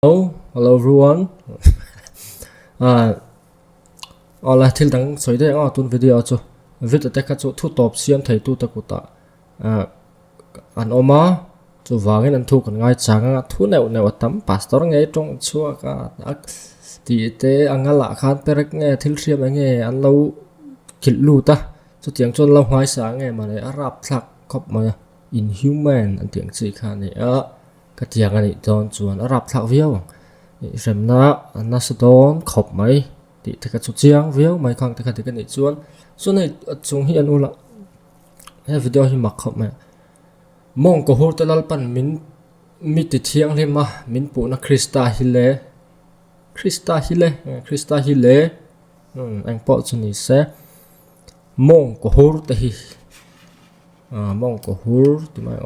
Hello everyone. À, là thil dang soi de tun video chu video te kha chu thu top siam thei tu ta ku ta an oma chu wangin an thu kan ngai changa thu neu tam pastor ngai tong chua ka ti te angala khan perek nge thil siam nge an lo kil lu ta chu tiang chon lo ngai sa nge ma ne arab thak khop ma inhuman an tiang chi kha ni ka tiang ani don chuan arab thak viau rem na sa don khop mai ti te ka chu chiang viau mai khang te ka ti ka ni chuan nei chung hi an ula he video hi mak khop mai mong ko hur talal pan min mi ti thiang le ma min pu na krista hi le anh po chu ni se mong ko hur te hi mong ko hur ti mai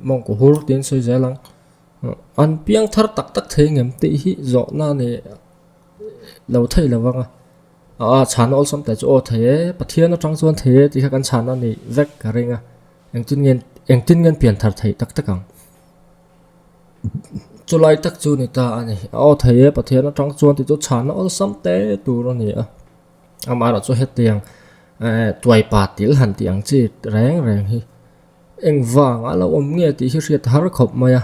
mong ko hur tin soi zelang an piang thar tak thei ngem ti hi zo na ne lo thei lawanga chan ol som te chu o the pathian na tang chuan the ti kha kan chan ani vek ka ringa engtin ngen pian thar thei takang chulai tak chu ni ta ani o the pathian na tang chuan ti chu chan ol som te tu ro ni amara chu het tiang tuai pa til han tiang chi reng hi eng wang ala om nge ti hi riat har khop maya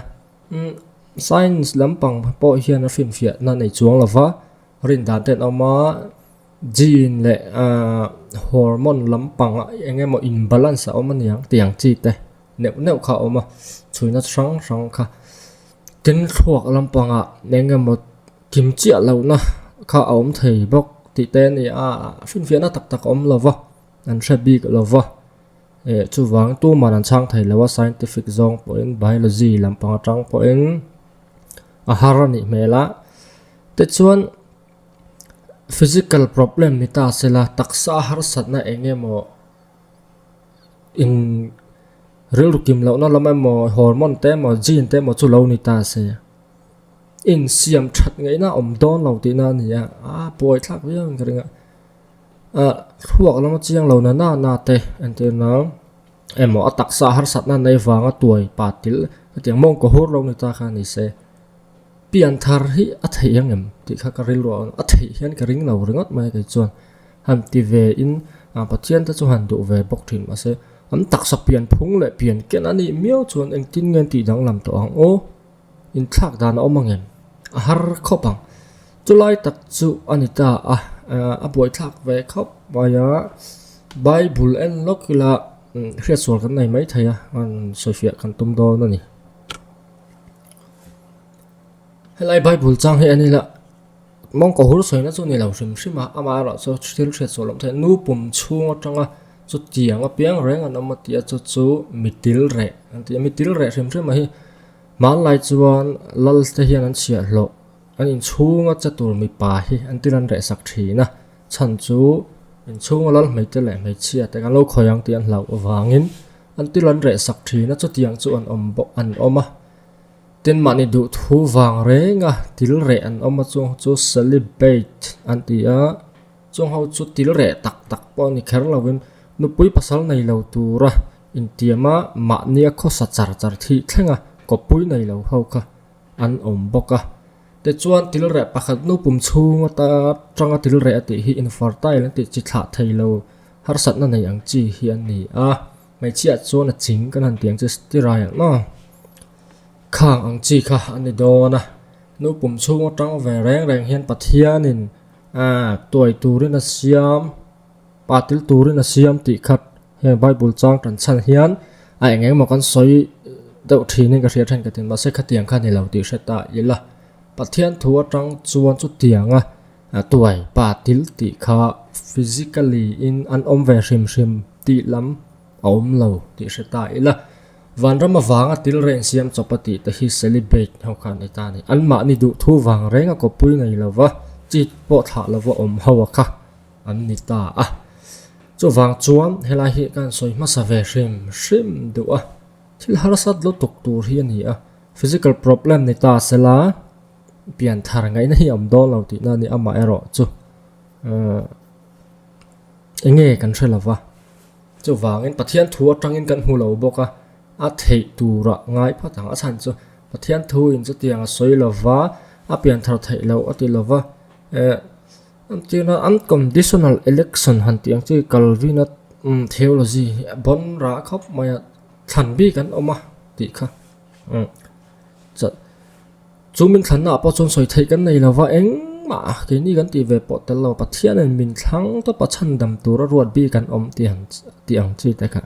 science lampang po hian a film fiat na nei chuang lova rin dan ten ama gene le hormone lampang engemaw imbalance a awm aniang tiang chi te neu kha awma chuina sang kha tin thuak lampanga engemaw kimchi lo na kha awm thei bok ti te ni film fiat na tak awm lova an shabi lova chu wang tu man an chang thei lawa scientific zong point biology lampang atang point harani mela te chuan physical problem ni ta sela taksa har satna engemaw in ril rukim lo na lamemo hormone te mo gene te mo chu lo ni ta se in siam that ngai na om don lo ti na ni poi thak viang kringa thuak lama chiang lo na te ante na emo atak sa har satna nei wanga tuai patil tiang mong ko hur lo ni ta kha ni se pian thar hi atheiang em ti kha ka ril ro athei hian ka ring lo ringot mai kai chuan ham ti ve in pathian ta chu han du ve bok thim ase am tak sa pian phung le pian ken ani miao chuan eng tin ngen ti dang lam to ang in thak dan omangem har khopang chulai tak chu anita boi thak ve khop baya bible en lokila hria sol kan nei mai thaya an sofia kan tum do na ni helai bible chang he ani la mong ko hur soina chu ni lo shima amara so thil hria solom the nu pum chunga tanga chu tianga piang reng an amatia chu mitil re anti mitil re shim ma hi man lai chuan lal te hian an chia hlo an in chunga chatur mi pa hi antiran re sak thina chan chu in chunga lal mai te le mai chia te kan lo khoyang ti an hlau wangin antiran re sak thina chu tiang chu an ombo an oma tin mani du thu wang renga til re an oma chu celebrate antia chung ho chu til re tak po ni kher lawin nu pui pasal nei lo tura intiama ma nia kho sa char thi thlenga ko pui nei lo ho kha an omboka te chuan til re pakhat nu pum chunga ta tanga til re ati hi infertile ti chi thla theilo har sat na nei ang chi hi an ni mai chia chuan a ching kan han tiang chu sterile no khang ang chi kha ani dona nu pum chunga tang ve reng hian pathianin toy turin a siam patil turin a siam ti khat he bible chang tan chan hian engeng mo kan soi deuh thini ka hria than ka tin ma se khatiang kha ni lo ti heta ila pathian thu atang chuan chu tianga tuai patil ti kha physically in an om ve hrim ti lam om lo ti heta ila vanram wanga til reng siam chopati ta hi celebrate ho khan eta ni an ma ni du thu wang renga ko pui nei lova chit po tha lova om hawa kha an ni ta chu wang chuan helai hi kan soi ma sa ve hrim du thil harasat lo tok tur hi ani physical problem ni ta sela pian thar ngai na hi am do lo ti na ni ama ero chu enge kan threlawa chu wangin pathian thu atangin kan hu lo boka thei tura ngai phatang chan chu pathian thu in chu tiang a soi lova a pian thar thei lo ati lova antina unconditional election han tiang chi calvinat theology bon ra khop maya than bi kan oma ti kha cha chumin than na pa chon soi thei kan nei lova eng ma ke ni kan ti ve po tel lo pathian an min thlang to pa chan dam tur ruat bi kan om tiang chi ta kha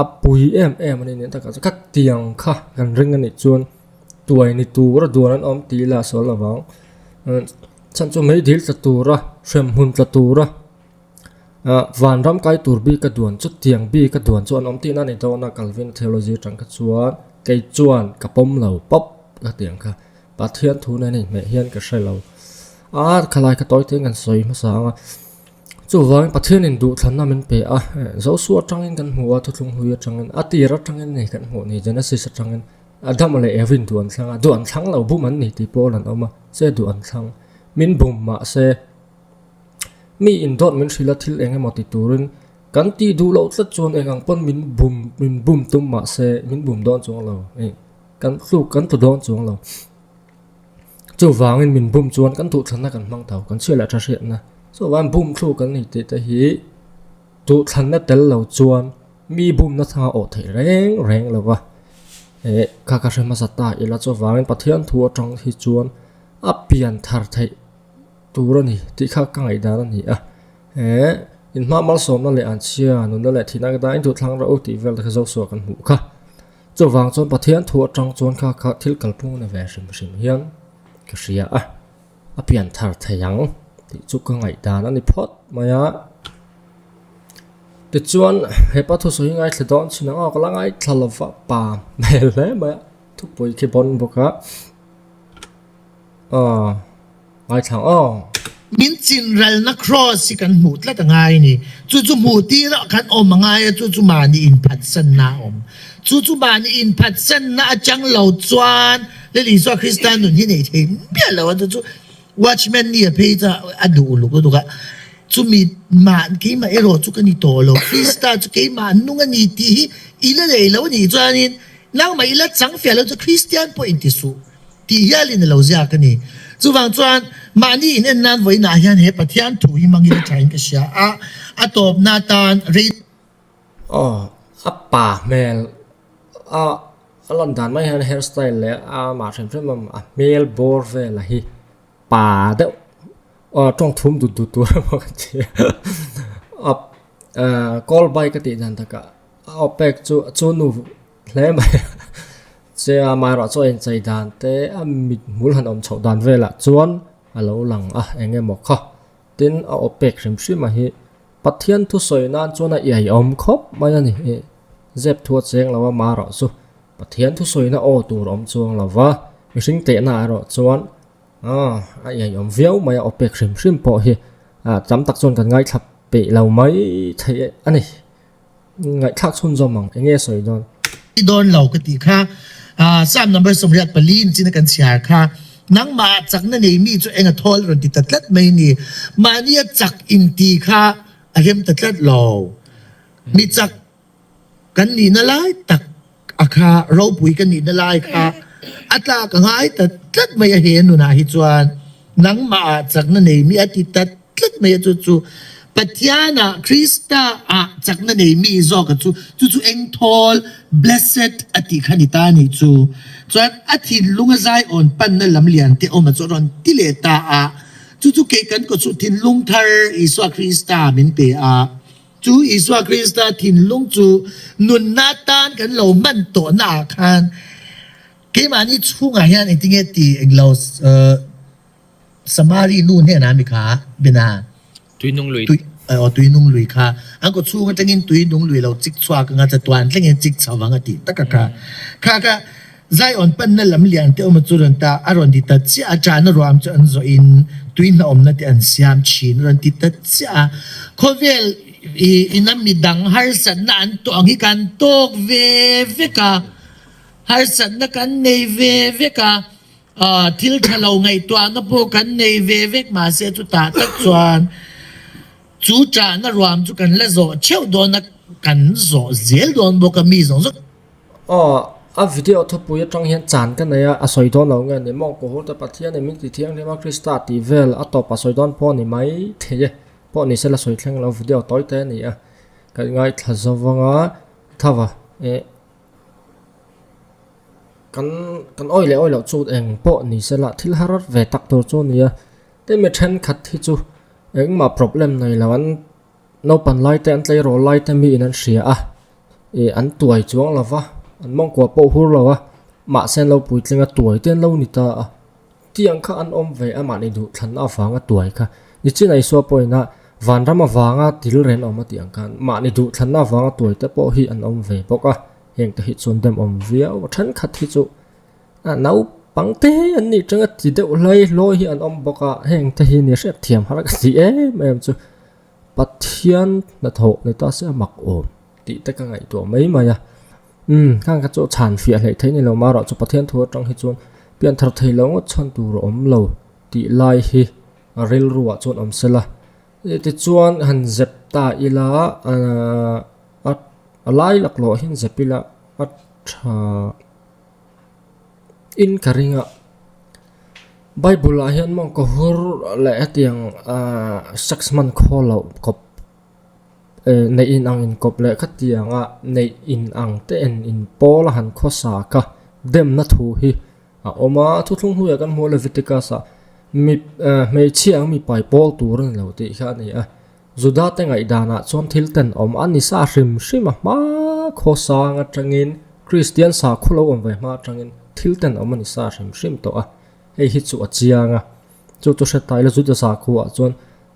apui em ani ne ta ka kak tiang kha kan ring ani chuan tuai ni tur duan an om ti la so lawang chan chu mai dil ta tura sem hun ta tura van ram kai tur bi ka duan chu tiang bi ka duan chuan om ti na ni to na calvin theology tang ka chuan kei chuan ka pom lo pop ka tiang kha pathian thu na ni me hian ka sai lo khalai ka toy teng an soi ma sa chu wang pathian in du thlan na men pe zo su atangin kan huwa thu thung hui atangin atira atangin nei kan hu ni genesis atangin adam le evin duan thanga duan thang lo bu man ni ti polan oma se duan thang min bum ma se mi in dot men sila thil enge moti turin kan ti du lo tla chon engang pon min bum tum ma se min bum don chong lo kan thu kan tu don chong lo chu wangin min bum chuan kan tu thana kan mang tau kan chela tha hriat na so wan bum thu kan ni te ta hi tu thana tel lo chuan mi bum na tha o thei reng lo wa ka ka rema sata ila chu wangin pathian thu atang hi chuan a pian thar thei turani ti kha ka ngai da ni in ma mal som na le an chia nu na le thina da in thu thlang ra o ti vel ka zo so kan hu kha chu wang chon pathian thu atang chuan kha thil kalpung na ve sim hian ka ria a pian thar thayang ti chu ka ngai da na ni phot maya ti chuan he pa thu so hi ngai thledon china ka la ngai thlalawa pa mel le ma thu poi ke bon boka ngai thang min chin ral na cross kan mu tla ta ngai ni chu mu ti ra kan om ngai chu ma ni in phat san na om chu ma ni in phat san na chang lo chuan le li so Christian nun hi nei them bia lo chu watchman ni a peza adu lu ko ka chu mi ma ki ma ero chu kan ni to lo Christa chu ke ma nu nga ni ti ila le lo ni chuan in nang ma ila chang fe lo chu Christian point ti su ti ya lin lo zia ka ni chu wang chuan ma ni in nan voi na hian he pathian thu hi mangi la thain ka sia a top na tan re a pa mel London mai han hairstyle le ma threm mam mel bor ve la hi pa de trong thum du tu ma ka chi call by ka ti dan ta ka opec chu nu hle mai che ma ra cho en chai dan te mit mul han om chho dan ve la chuan alo lang enge mo kha tin opec rim shi ma hi pathian thu soi nan chona ai om khop mai ani zep thu cheng lawa ma ra su pathian thu soi na tur om chuang lawa mi sing te na ro chuan ai om viau mai opec rim po hi cham tak chon kan ngai thap pe lo mai thai ani ngai thak chun zomang enge soi don lo ka ti kha sam number som riat palin chin kan siar kha nang ma chak na nei mi chu enga thol ron ti tatlat mai ni ma ni chak in ti kha a hem tatlat lo mi chak kan ni na lai tak akha ro pui kan ni na lai kha atla ka ngai tatlat mai he nu na hi chuan nang ma chak na nei mi ati tatlat mai chu Patiana Krista chak na nei mi zo ka chu eng thol blessed ati khanita ni chu chuan athi lunga zai on pan na lam lian te oma choron tileta chu ke kan ko chu thin lung thar iswa Krista min pe chu iswa Krista thin lung chu nun na tan kan lo man to na khan ke mani chunga hian itinge ti englo samari nu ne na mi kha bina tui nung lui tui nung lui kha ang ko chu nga tangin tui nung lui lo chik chwa ka nga cha twan tleng chik chawang ati takaka kha zai on pan na lam lian te om churan ta aron di ta chi a cha na ram chu an zo in tui na om na te an siam chin ran ti ta cha khovel inam midang har san na an to ang hi kan tok ve ka har san na kan nei ve ka thil thalo ngai to na po kan nei ve ma se chu ta tak chuan chu cha na ram chu kan la zo cheu do na kan zo zel don bo ka mi zo a video thu pui atang hian chan kan nei a soidon lo nge ni mong ko hur ta pathian ni min ti thiang ni ma krista ti vel a to pa soidon po ni mai the po ni sela soi thleng lo video toy te ni a kan ngai thla zawanga thawa e kan oi lo chu eng po ni sela thil harat ve tak tur chu ni a te me then khat hi chu eng ma problem nei lawan no pan lai te an tlei ro lai te mi in an ria a e an tuai chuang lawa an mong ko po hur lawa ma sen lo pui tlenga tuai ten lo ni ta a tiang kha an om ve ama ni du thlan a wanga tuai kha ni chin ai so poina van rama wanga til ren oma tiang kan ma ni du thlan na wanga tuai te po hi an om ve boka heng te hi chun dem om via wa than khat hi chu a nau pangte an ni changa ti de ulai loi hi an om boka heng te hi ni sep thiam har ka ti em chu pathian na tho ni ta se mak om ti te ka ngai to mai ma ya kang ka chu chan fia hlei thei ni lo ma ro chu pathian thu tang hi chun pian thar thei lo ngot chan tu ro om lo ti lai hi a ril ruwa chun om sela ti chuan han zep ta ila a lai lak lo hin zepila a tha in karinga bible a hian mong ko hur le atiang 6 man kholo kop nei in ang in kop le khatianga nei in ang te en in pol han khosa ka dem na thu hi a oma thu thung hu ya kan mo leviticus a mi mei chiang mi pai pol tur an lo ti kha ni a juda te ngai dana chon thil ten om ani sa hrim hrim ma khosa nga tangin christian sa khulo om ve ma tangin thil ten om ani sa hrim hrim to a hei hi chu a chianga chu to hre tai la juda sa khu a chon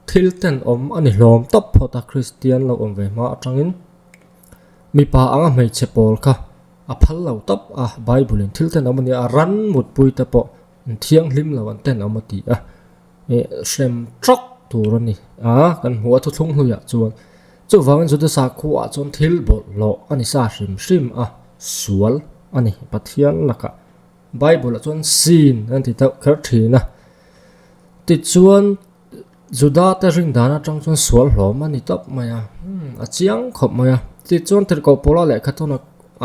thil ten om ani hlom top phota christian lo om ve ma atangin mi pa anga mei che pol kha a phal lo top a bible in thil ten om ani a ran mut pui ta po thiang hlim lo an ten om ti a e shem trok tur ani a kan huwa thu thung hluya chuan chu wangin juda sa khu a chon thil bol lo ani sa hrim hrim a sual ani pathian laka bible chon sin an ti ta khar thina ti chuan juda ta ring dana tang chon sual hlom ani top maya a chiang khop maya ti chuan ter ko pola le khathona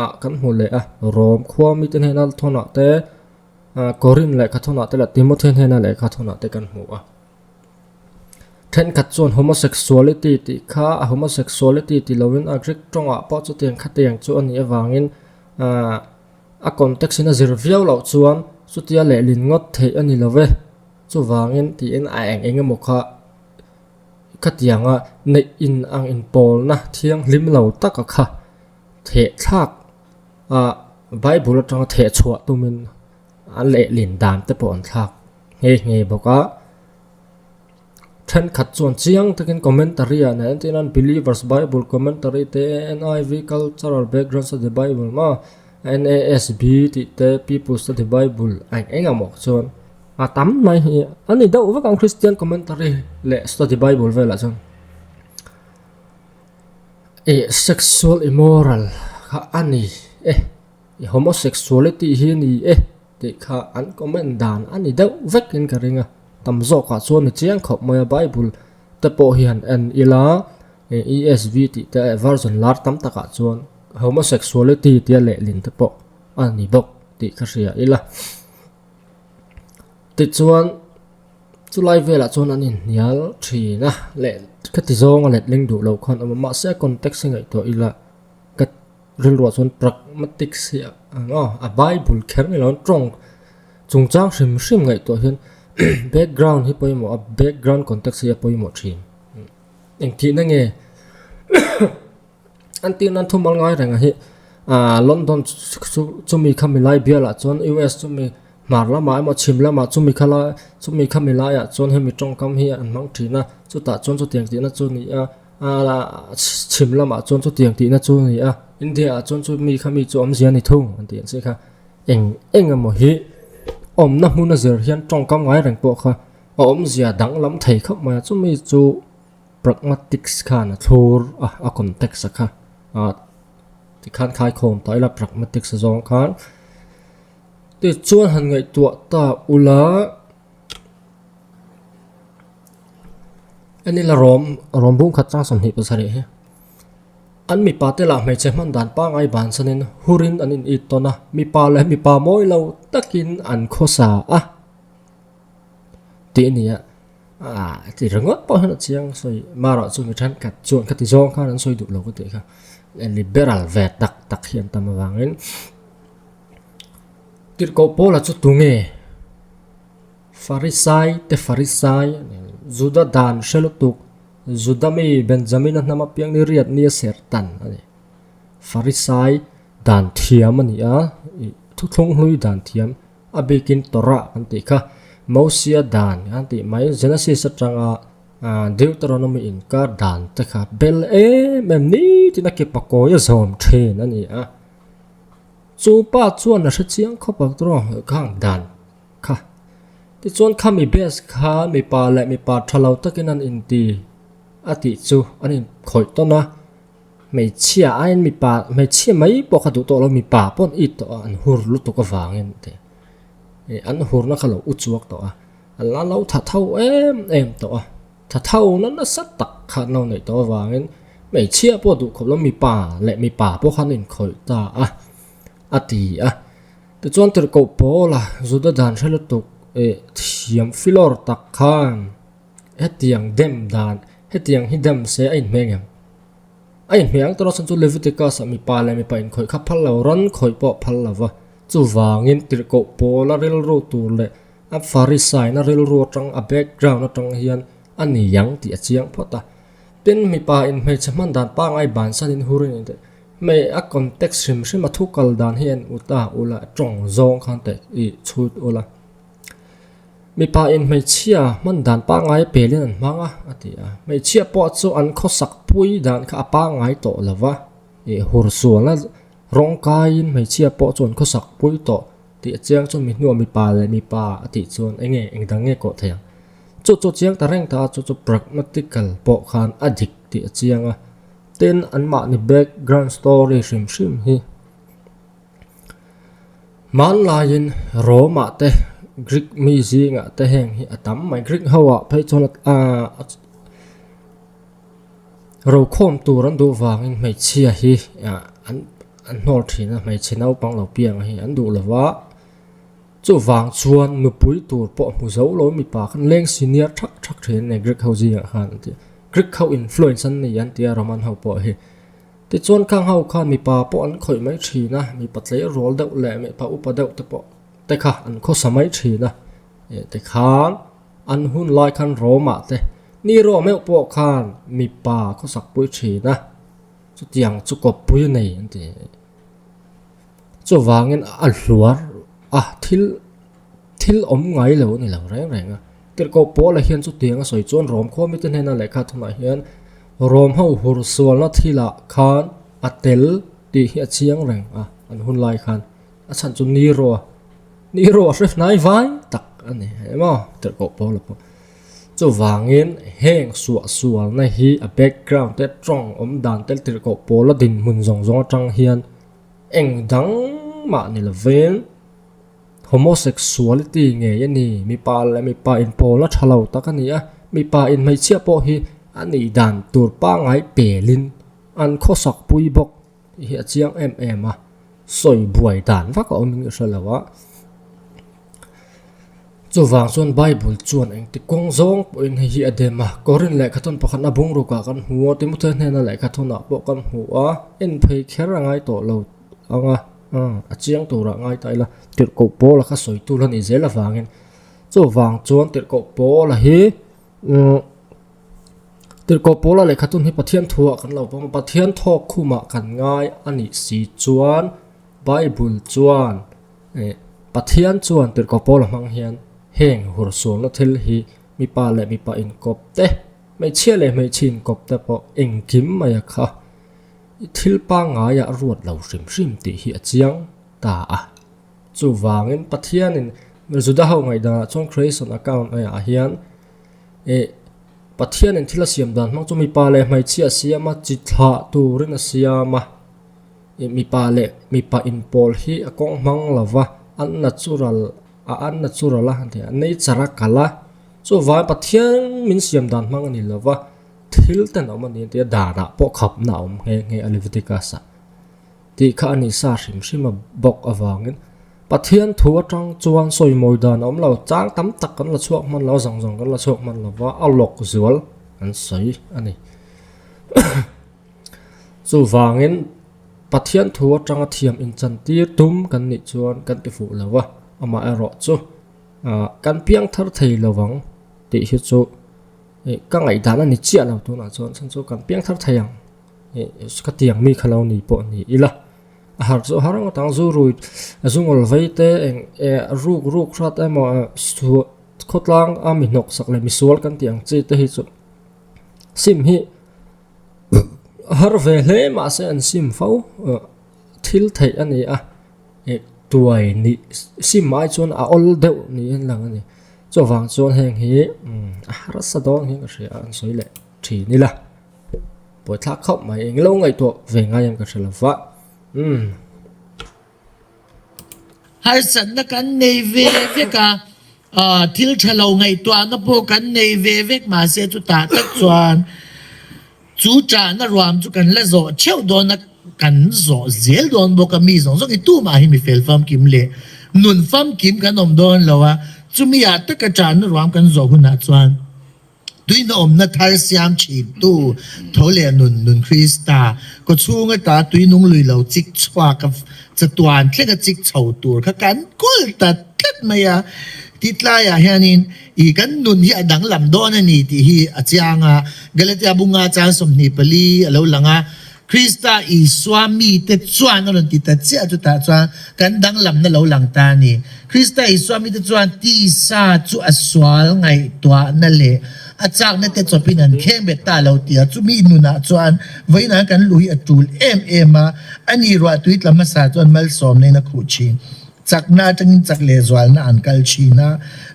a kan hu le a rom khwami ten henal thona te korin le khathona te la timothy hena le khathona te kan hu a then khat chuan homosexuality ti kha a homosexuality ti lovin a grik tonga po chu tiang khatiang chu ani awangin a context in a zirviau lo chuan chu tia le lin ngot thei ani love chu wangin ti en a eng mokha khatianga nei in ang in pol na thiang lim lo taka kha the thak a bible atang the chhuwa tumin an le lin dan te pon thak nge boka then khat chuan chiang takin commentary an an believers bible commentary te NIV cultural backgrounds of the bible ma NASB ti te people study bible ang engamok chuan a tam mai hi ani dau wa kang christian commentary le study bible vela chuan sexual immoral kha ani homosexuality hi ni ti kha an comment dan ani dau vekin karinga tamzo ka chuan ni chiang khop moya bible te po hian an ila ESV ti te version lar tam taka chuan homosexuality ti le lin te po ani bok ti kha ria ila ti chuan chulai vela chuan anin nial thina le khati zong le ling du lo khon ama se context ngai to ila kat ril ro chuan pragmatic sia a bible kher ni lon trong chungchang hrim ngai to hian background hi poimo a background context hi poimo thin eng ti na nge antin an thumal ngai ranga hi London chumi khamilai biala chon US chumi marla ma mo chimla ma chumi khamila ya chon hemi tong kam hi an mang thina chu ta chon chu tiang ti na chu ni a chimla ma chon chu tiang ti na chu ni a India chon chu mi khami chu om zian ni thung an tian se kha eng mo hi om na huna zer hian tong kam ngai rang po kha om zia dang lam thei khop ma chumi chu pragmatics khan thur a context kha ti khan khai khom tai la pragmatics zong khan ti chuan han ngai tu ta ula ani la rom bung khat chang som hi pasari he an mi pa te la mai che man dan pa ngai ban sanin hurin anin it to na mi pa le mi pa moi lo takin an khosa a ti nia ti rangot po han chiang soi mara chu mi than kat chuan khati zong kha an soi du lo ko te kha liberal ve tak hian tam wangin tir ko pola chu tunge farisai juda dan shelutuk juda mi benjamin nama piang ni riat ni sertan ani farisai dan thiam ani a thu thong hlui dan thiam abekin tora anti kha mosia dan anti mai genesis atanga deuteronomy in ka dan te kha bel mem ni tina ke pakoya zom then ani a chu pa chuan na chiang khopak tro khang dan kha ti chuan khami bes kha mi pa le mi pa thalo takin an inti ati chu anin khoi to na mei chia ain mi pa mei chia mai po kha du to lo mi pa pon it to an hur lu to ka wangin te an hur na khalo u chuak to a la lo tha thau em to a tha thau na na sat tak kha no nei to wangin mei chia po du khop lo mi pa le mi pa po khan in khoi ta a ati a ti chuan ter ko po la zuda dan thela tuk thiam filor tak khan hetiang dem dan hetiang hidam se ain mengam ain meng to san chu leviticus mi pa le mi pa in khoi kha phal lo ran khoi po phal lawa chu wangin tir ko pola rel ro tur le a farisai na rel ro tang a background na tang hian ani yang ti achiang phota tin mi pa in me chaman dan pa ngai ban san in hurin te me a context rim rim a thukal dan hian uta ula tong zong khan te I chut ula mi pa in mei chia man dan pa ngai pelin an manga atia mei chia po chu an khosak pui dan kha pa ngai to lawa hur suala rong kain mei chia po chon khosak pui to ti chiang chu mi nu mi pa le mi pa ati chon enge engdang nge ko thaya chu chiang ta reng ta chu pragmatical po khan adik ti chiang a ten an ma ni background story rim hi man lain roma te Greek mizi nga te heng hi atam mai Greek hawa phei chon ro khom tu ran du wangin mai chia hi an nor thina mai chinau pang lo piang hi an du lawa chu wang chuan nu pui tur po mu zo lo mi pa khan leng senior thak then ne Greek hau ji khan ti Greek hau influence an ni an tia roman hau po hi ti chuan khang hau khan mi pa po an khoi mai thina mi patlei rol deuh le me pa upa deuh te po te kha an kho samai thina te khan an hun lai khan roma te ni ro me po khan mi pa kho sak pui thina chu tiang chu ko pui nei ante chu wangin a hluar thil om ngai lo ni lang reng tir ko po la hian chu tiang a soi chon rom kho mi te hena le kha thuna hian rom ho hur sual na thila khan atel ti hi chiang reng an hun lai khan a chan chu ni ro ref nai vai tak ani emo ter ko po la po chu wangin heng sual na hi a background te trong om dan tel tir ko po la din mun zong tang hian eng dang ma ni la ven homosexuality nge yani mi pa in po la thalo tak ani a mi pa in mai chia po hi ani dan tur pa ngai pelin an khosak pui bok hi chiang a soi buai dan va ko min salawa chu wang chuan bible chuan eng ti kong zong po in hi adema korin le khaton pakhan abung ru ka kan huwa ti muthe hna le khathona po kan huwa en phei khera ngai to lo anga achiang to ra ngai taila tir ko po la kha soi tu lan i zela wangin chu wang chuan tir ko po la hi tir ko po la le khatun hi pathian thuwa kan lo pom pathian thok khuma kan ngai ani si chuan bible chuan pathian chuan tir ko po la mang hian heng hur sol na thil hi mi pa le mi pa in kop te mai chia le mai chin kop te po eng kim maya kha thil pa nga ya ruat lo rim ti hi achiang ta chu wangin pathian in zuda ho ngai da chong creation account a hian pathian in thila siam dan mang chu mi pa le mai chia siama chi thla turin a siama mi pa le mi pa in pol hi akong mang lawa an natural la han the nei chara kala chu wa pathian min siam dan mang ani lawa thil ten om ani ti dara po khap na om nge Leviticus ti kha ani sa sim a bok awangin pathian thu atang chuan soi moi dan om lo chang tam tak kan la chuak man lo zang kan la chuak man lo wa alok zual an sei ani chu wangin pathian thu atang thiam in chan tir tum kan ni chuan kan ti fu lawa ama ero chu kan piang thar thei lawang ti hi chu ka ngai dan ani chia lo tu na chuan chan chu kan piang thar theiang ka tiang mi khalo ni po ni ila har zo harang tang zu rui zungol veite eng ruk rat emo stu khotlang ami nok sakle misual kan tiang chi te hi chu sim hi har ve hle ma se an sim fau thil thei ani a tuai ni sim mai chon a ol deu ni en lang ani cho wang chon heng hi har sa dong hi ka ria an soi le thi ni la poi thak khop mai eng lo ngai to ve ngai am ka thela wa har san na kan nei ve ka thil thalo ngai to na po kan nei ve ma se chu ta tak chuan chu cha na ruam chu kan la zo cheu do na kan zo zel don bo ka mi zo ki tu ma hi mi fel fam kim le nun fam kim kan om don lawa chu mi ya ta ka cha na ruam kan zo hu na chuan tui na om na thar siam chi tu thole nun Krista ko chunga ta tui nung lui lo chik chwa ka chatuan tle ka chik chau tur kha kan kul ta tlat maya titla ya hianin I kan nun hi adang lam don ani ti hi achianga Galatia bunga cha som ni pali alo langa Krista I swami te chuan ron ti ta chia chu ta chuan kan dang lam na lo lang ta ni Krista I swami te chuan ti sa chu aswal ngai twa na le achak na te chopin an khem be ta lo tia chu mi nu na chuan voina kan lui atul ma ani ro tuit lama sa chuan mal som nei na khu chi chak na tangin chak le zwal na an kal chi na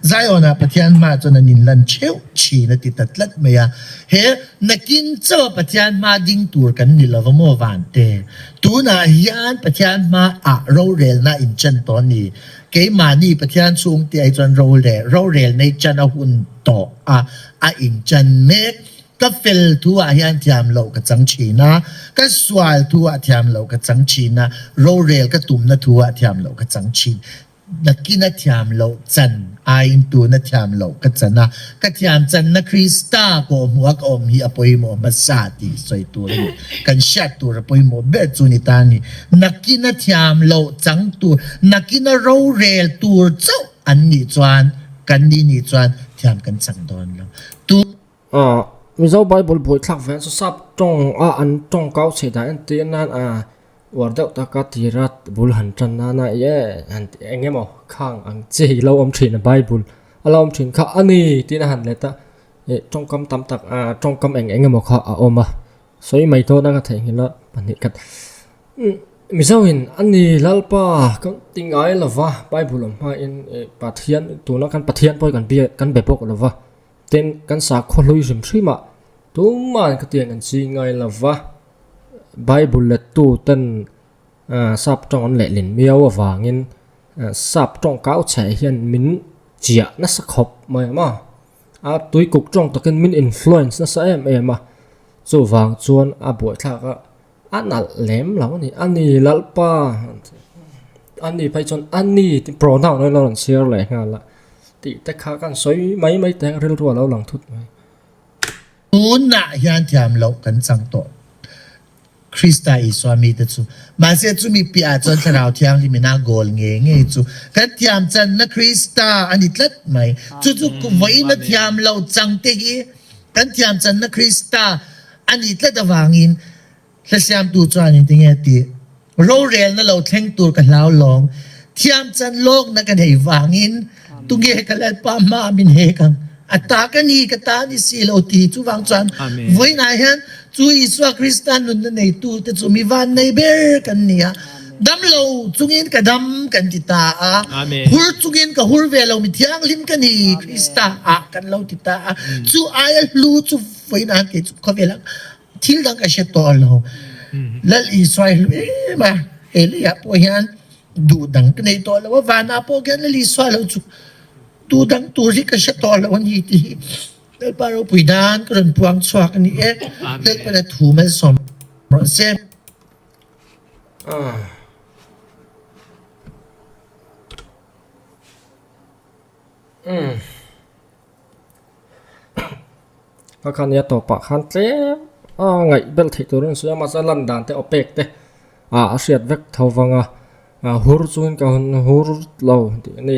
zaiona pathian ma chuan anin lan cheu chi na ti tatlat meya he nakin cho pathian ma ding tur kan ni lawamo wan te tu na hian pathian ma a ro rel na in chan to ni ke ma ni pathian chung ti ai chuan ro rel nei chan a hun to a in chan mek ka fel thu a hian thiam lo ka chang chi na ka swal thu a thiam lo ka chang chi na ro rel ka tum na thu a thiam lo ka chang chi nakina thiam lo chan a in tu na thiam lo ka chana ka thiam chan na Krista ko muak om hi apoi mo masati soi tu ni kan shat tu apoi mo be chu ni ta ni nakina thiam lo chang tu nakina ro rel tur chau an ni chuan kan ni chuan thiam kan chang don lo tu mi zo Bible boy thak ven so sap tong an tong kau che da an ti nan war deuh ta ka tirat bul han chan na ye an engemo khang ang che lo om thin Bible alom thin kha ani tin han le ta tong kam tam tak tong kam engemo kha oma soi mai to na ka thei hila pani kat mi zo in ani lalpa kan tingai lova Bible om ha in pathian tu na kan pathian poi kan be pok lova ten kan sa kholoi rim thrima tuman ka tiang an chi ngai lova Bible le tu ten sap tong le lin miaw awangin sap tong kau che hian min chia na sa khop mai ma tui kuk tong to ken min influence na sa em chu wang chuan boi thla ka anal lem law ni ani lalpa ani pai chon ani pronoun no lon share le nga la ti ta kha kan soi mai te rel ro lo lang thut mai na hian thiam lo kan chang to Krista I swami te chu ma se chu mi pi a chon tharau thiam li mina gol nge chu kan thiam chan na Krista ani tlat mai chu ku voi na thiam lo chang te hi kan thiam chan na Krista ani tlat awangin sa siam tu chuan ni tinge ti ro rel na lo thleng tur ka hlau long thiam chan lok na kan hei wangin tunge kalat pa ma min he kang atakani kata ni silo ti chu wang chuan voi na hian chu Iswa Kristan nun na nei tu te chu mi van nei ber kan nia dam lo chungin ka dam kan ti ta hur chungin ka hur ve lo mi thiang lim kan ni Krista kan lo ti ta chu ai lu chu voi na ke chu ka ve la thil dang ka she to lo lal Israel ma elia po hian du dang kan nei to lo wa na po kan lal Israel chu tu dang tu ri ka she to lo ni ti paro puidan kan puang chuak ni lek pada thu men som sem khan ya to pa khan tle ngai bel thei tur su ma sa lan dan te opek te asiat vek thawanga hur chuin ka hur lo ni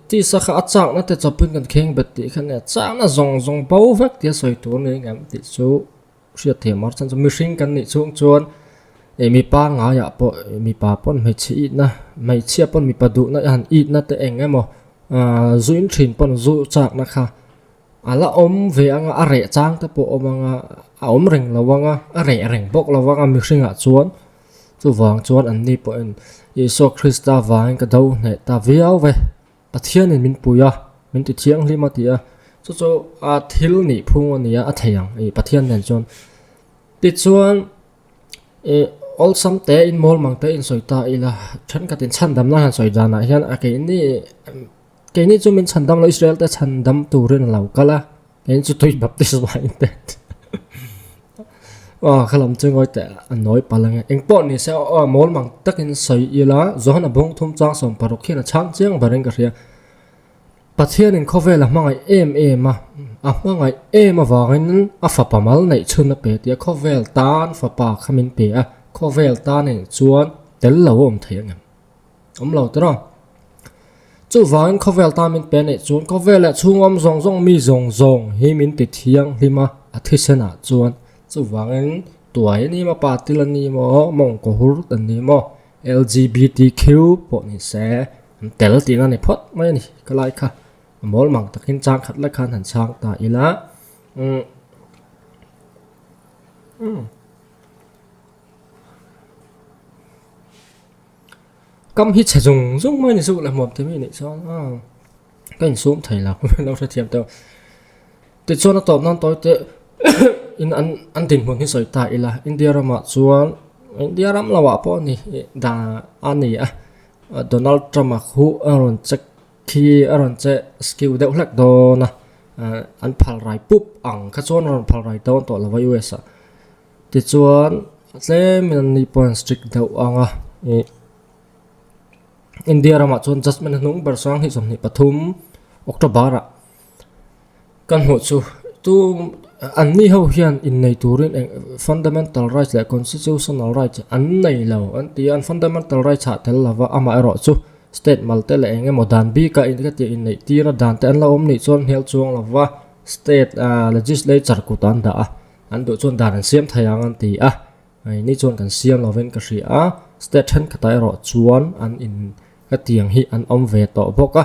ti sa kha achak na te chapin kan kheng bet ti khan ya chang na zong bau vek ti soi tur ni ngam ti chu sia the mar chan mi hring kan ni chung chuan mi pa nga ya po mi pa pon mai chi na mai chia pon mi pa du na han i na te engemo zuin thin pon zu chak na kha ala ve anga are chang te po omanga reng lawanga are reng bok lawanga mi hringa chuan chu wang chuan an ni po en Yesu Krista wang ka do ne ta viau ve pathian in min puya min ti thiang hlima tia chu thil ni phung ania a theyang pathian nen chuan ti chuan all some te in mol mang te in soita ila than ka tin chan dam na han soi dana hian a ke ni chu min chan dam lo Israel te chan dam turin lo kala ke chu toi baptist wa in te khalam chungoi te anoi palang eng po ni se mol mang takin soi ila zohna bong thum chang som parokhin chang chang bareng ka ria pathian in khovel mangai ma mangai ma wangin a fa pamal nei chuna pe tia khovel tan fa pa khamin pe a khovel tan ni chuan tel lo om theng lo tro chu wangin khovel tan min pe nei chuan khovel la chungom zong mi zong hi min ti thiang lima a thisena chuan chu wangin tuai ni ma pa tilani mo mong ko hur tan ni mo LGBTQ po ni se tel tina ni phot mai ni kalai kha mol mang takin chang khat la khan han chang ta ila cam hít sẽ dùng mai ni su là một thế mi ni so cái sum thầy là đâu sẽ thiệp đâu thì cho nó tóm non tối te in an tin hun hi soi ta ila India rama chuan India ram lawa po ni da ani Donald Trump khu aron check khi aron che skill deuh hlek do na an phal rai pup ang kha chuan aron phal rai don to lawa US ti chuan tle min ni point strict deuh anga India rama chuan judgment hnung ber sang hi som ni pathum October kan ho chu tu an ni ho hian in nei turin fundamental rights la constitutional rights an nei lo an ti an fundamental rights ha tel lawa ama ero chu state malte le enge modan bi ka in ka ti in nei ti ra dan te an la om ni chon hel chuang lawa state legislature ku tan da an do chon dan siam thayang an ti ai ni chon kan siam loven ka ri state than ka tai ro chuan an in ka tiang hi an om ve to boka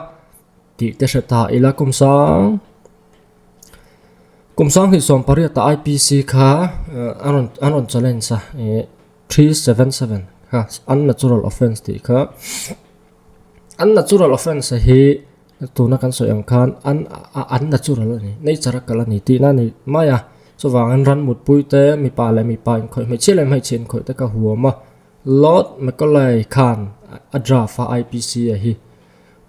ti te ta ila kum sang hi som paria ta IPC kha anon challenge sa 377 kha unnatural offense ti kha unnatural offense hi tuna kan so yang khan unnatural ni nei chara kala ni ti na ni maya so wangan ran mut puite mi pa in khoi me chele mai chen khoi ta ka huama lot makalai khan adrafa IPC hi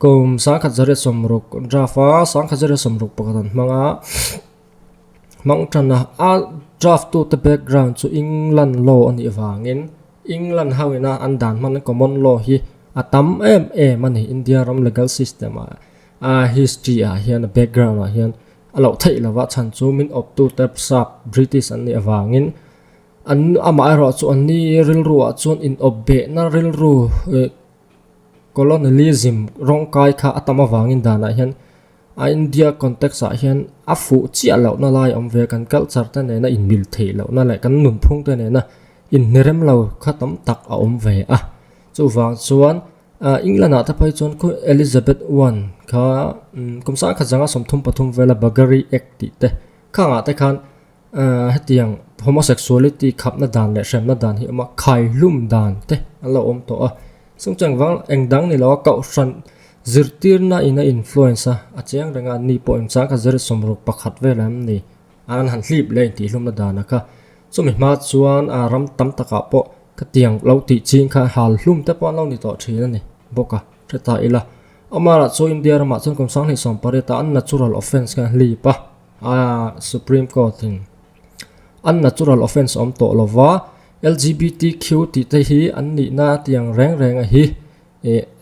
kum sang kha jare somruk drafa sang kha jare somruk pakatan manga mang chana draft to the background to England law on wangin England hawina andan man common law hi atam man hi India ram legal system history hian background hian alo thei lawa chan chu min op to tap sap British an wangin an ama ro chu an ni ril ru chun in obbe na ril ru colonialism rong kai kha atama wangin dana hian India context hian afu chia lo na lai om ve kan culture ta ne na in mil thei lo na lai kan nun phung ta ne na in nerem lo khatam tak a om ve chu wang chuan England ta pai chon ko Elizabeth I kha kumsa kha janga somthum pathum vela Bagari Act ti te khanga te khan hetiang homosexuality khapna dan le shrem na dan hi ma khai lum dan te alo om to sung chang wang engdang ni lo ka san zirtirna ina influenza acheng renga ni po im chang ka zer somruk pakhat velam ni an han hlip le ti hlum na dana kha chumi ma chuan ram tam taka po ka tiang lo ti ching kha hal hlum te pon lo ni to thina ni boka theta ila amara chu India rama chon kom sang ni som pare ta an natural offense ka hli pa Supreme Court thing unnatural offense om to lova LGBTQ ti te hi an ni na tiang reng a hi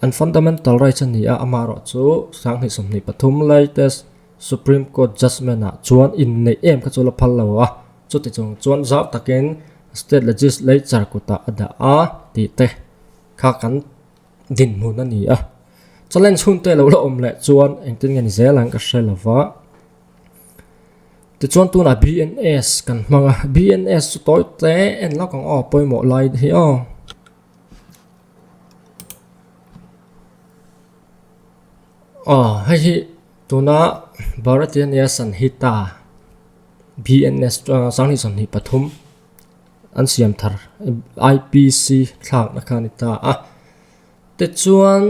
an fundamental rights ani a amaro chu sang ni som ni pathum latest Supreme Court judgment a chuan in nei em ka chula phal lawa chu ti chung chuan zau takin state legislature ko ta ada a ti te kha kan din mun ani a challenge hun te lo om le chuan engtin ngen zelang ka shelova ti chuan tu na BNS kan manga BNS chu toy te en la kong o poimo lai hi o hi tuna Bharatiya Nyaya Sanhita BNS sangni sanhi pathum an siam thar IPC thak na khanita te chuan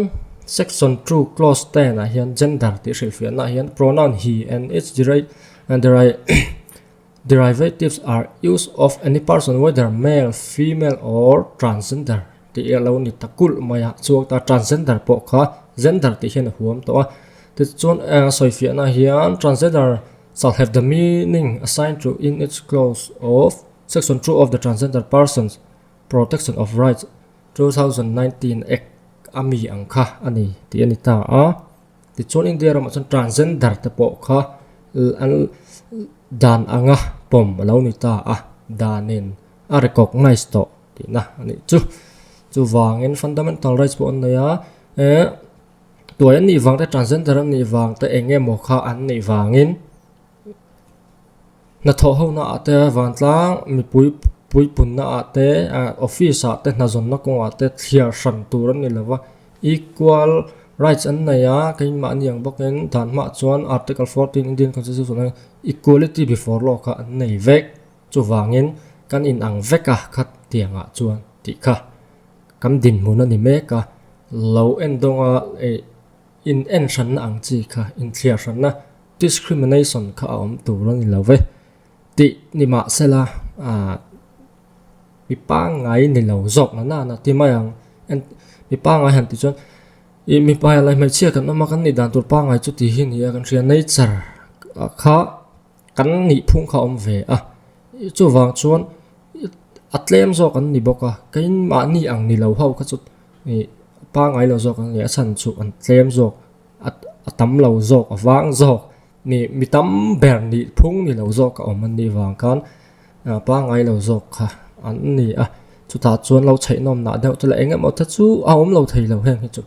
section 2 clause 10 a hian gender ti hrilfian na hian pronoun he and its derivatives are use of any person whether male female or transgender ti alo ni takul maya chuak ta transgender po kha gender ti hian huam to a te chuan soifian na hian transgender shall have the meaning assigned to in its clause of section 2 of the Transgender Persons Protection of Rights 2019 Act ami angkha ani ti anita a ti chuan India ram chuan transgender te po kha an dan anga pom alo ni ta a danin a recognize to ti na ani chu wangin fundamental rights po an ya tuổi anh ni vang te transgender anh ni vang te enge mo kha an ni wangin na tho ho na ate van tlang mi pui pun na ate office ate na zon na ko ate thia san turan ni lawa equal rights an na ya kain ma niang boken dan ma chuan article 14 Indian constitution equality before law ka an nei vek chu wangin kan in ang veka khat tianga chuan ti kha kam din mun ani me ka low end donga in en san na ang chi kha in thia san na discrimination kha om turan ni lawe ti ni ma sela mi pa ngai ni lo zok na ti ma yang en mi pa ngai han ti chon mi pa lai mai chia kan ma kan ni dan tur pa ngai chu ti hin ya kan ria nature kha kan ni phung kha om ve chu wang chuan atlem zo kan ni boka kain ma ni ang ni lo hau kha chu ni pa ngai lo zo kan ya san chu an tlem zo atam lo zo awang zo ni mitam ber ni phung ni lo zo ka om ni wang kan pa ngai lo zo kha an ni chu ta chuan lo chei nom na deuh tla engem o tha chu om lo thei lo heng hi chu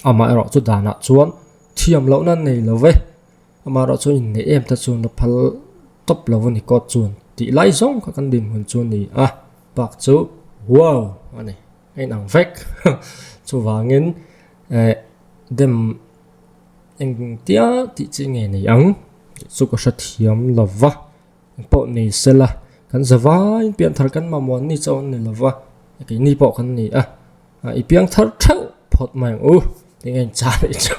ama ro chu dana chuan thiam lo na nei lo ve ama ro chu in ne em ta chuan lo phal top lo ni ko chuan ti lai zong ka kan dim hun chuan ni pak chu wow ani ein ang vek chu wangin dem eng tia ti chi nge nei ang chu ko sha thiam lova po ni sela kan zawai pian thar kan ma mon ni chon ni lova ki ni po kan ni i piang thar thau phot mang ti ngen cha ni chu